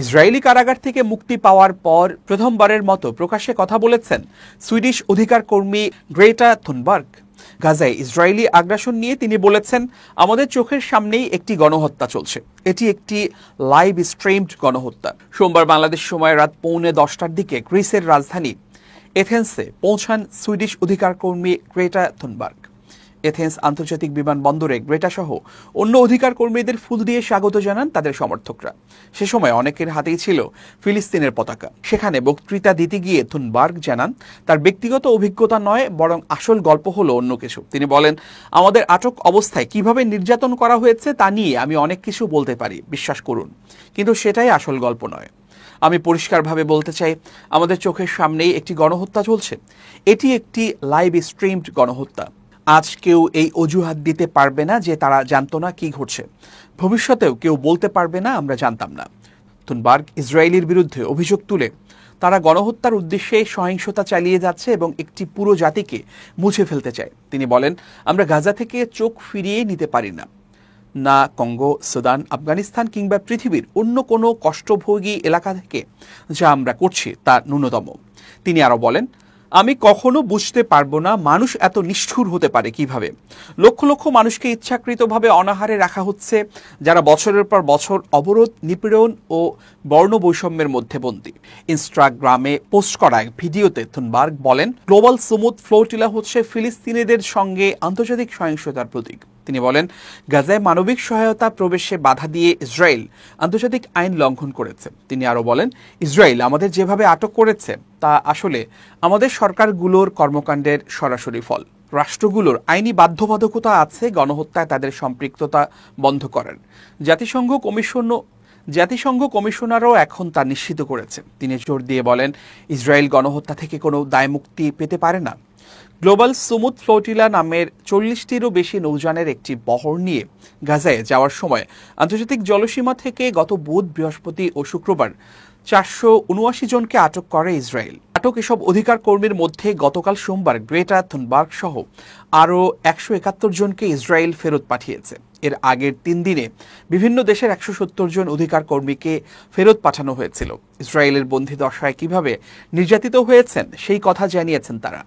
Israeli কারাগার থেকে মুক্তি পাওয়ার পর প্রথমবারের মতো প্রকাশ্যে কথা বলেছেন সুইডিশ অধিকার কর্মী গ্রেটা থুনবার্গ। গাজায় ইসরায়েলি আগ্রাসন নিয়ে তিনি বলেছেন, আমাদের চোখের সামনেই একটি গণহত্যা চলছে। এটি একটি লাইভ স্ট্রিমড গণহত্যা। সোমবার বাংলাদেশ সময় রাত 9:45টার দিকে গ্রিসের রাজধানী এথেন্সে পৌঁছান সুইডিশ অধিকার কর্মী গ্রেটা থুনবার্গ। এথেন্স আন্তর্জাতিক বিমানবন্দরে গ্রেটা সহ অন্য অধিকার কর্মীদের ফুল দিয়ে স্বাগত জানান তাদের সমর্থকরা। সে সময় অনেকের হাতেই ছিল ফিলিস্তিনের পতাকা। সেখানে বক্তৃতা দিতে গিয়ে থুনবার্গ জানান, তার ব্যক্তিগত অভিজ্ঞতা নয়, বরং আসল গল্প হলো অন্য কিছু। তিনি বলেন, আমাদের আটক অবস্থায় কিভাবে নির্যাতন করা হয়েছে তা নিয়ে আমি অনেক কিছু বলতে পারি, বিশ্বাস করুন, কিন্তু সেটাই আসল গল্প নয়। আমি পরিষ্কারভাবে বলতে চাই, আমাদের চোখের সামনেই একটি গণহত্যা চলছে। এটি একটি লাইভ স্ট্রিমড গণহত্যা। আজ কেউ এই অজুহাত দিতে পারবে না যে তারা জানতো না কি ঘটছে। ভবিষ্যতেও কেউ বলতে পারবে না আমরা জানতাম না। থুনবার্গ ইসরায়েলের বিরুদ্ধে অভিযোগ তুলে তারা গণহত্যার উদ্দেশ্যে সহিংসতা চালিয়ে যাচ্ছে এবং একটি পুরো জাতিকে মুছে ফেলতে চায়। তিনি বলেন, আমরা গাজা থেকে চোখ ফিরিয়ে নিতে পারি না, না কঙ্গো, সুদান, আফগানিস্তান কিংবা পৃথিবীর অন্য কোনো কষ্টভোগী এলাকা থেকে যা আমরা করছি তা ন্যূনতম। তিনি আরও বলেন, আমি কখনো বুঝতে পারবো না মানুষ এত নিষ্ঠুর হতে পারে কিভাবে। লক্ষ লক্ষ মানুষকে ইচ্ছাকৃতভাবে অনাহারে রাখা হচ্ছে, যারা বছরের পর বছর অবরোধ, নিপীড়ন ও বর্ণ বৈষম্যের মধ্যে বন্দী। ইনস্টাগ্রামে পোস্ট করা এক ভিডিওতে থুনবার্গ বলেন, গ্লোবাল সুমুদ ফ্লোটিলা হচ্ছে ফিলিস্তিনিদের সঙ্গে আন্তর্জাতিক সহিংসতার প্রতীক। তিনি বলেন, গাজায় মানবিক সহায়তা প্রবেশে বাধা দিয়ে ইসরায়েল আন্তর্জাতিক আইন লঙ্ঘন করেছে। তিনি আরও বলেন, ইসরায়েল আমাদের যেভাবে আটক করেছে তা আসলে আমাদের সরকারগুলোর কর্মকাণ্ডের সরাসরি ফল। রাষ্ট্রগুলোর আইনি বাধ্যবাধকতা আছে গণহত্যায় তাদের সম্পৃক্ততা বন্ধ করার। জাতিসংঘ কমিশনারও এখন তা নিশ্চিত করেছে। তিনি জোর দিয়ে বলেন, ইসরায়েল গণহত্যা থেকে কোনো দায়মুক্তি পেতে পারে না। গ্লোবাল সুমুদ ফ্লোটিলা নামের 40টিরও বেশি নৌযানের একটি বহর নিয়ে গাজায় যাওয়ার সময় আন্তর্জাতিক জলসীমা থেকে গত বুধ, বৃহস্পতি ও শুক্রবার 479 জনকে আটক করে ইসরায়েল। আটক এসব অধিকার কর্মীর মধ্যে গতকাল সোমবার গ্রেটা থুনবার্গ সহ আরও 171 জনকে ইসরায়েল ফেরত পাঠিয়েছে। এর আগের 3 দিনে বিভিন্ন দেশের 170 জন অধিকার কর্মীকে ফেরত পাঠানো হয়েছিল। ইসরায়েলের বন্দী দশায় কিভাবে নির্যাতিত হয়েছেন সেই কথা জানিয়েছেন তারা।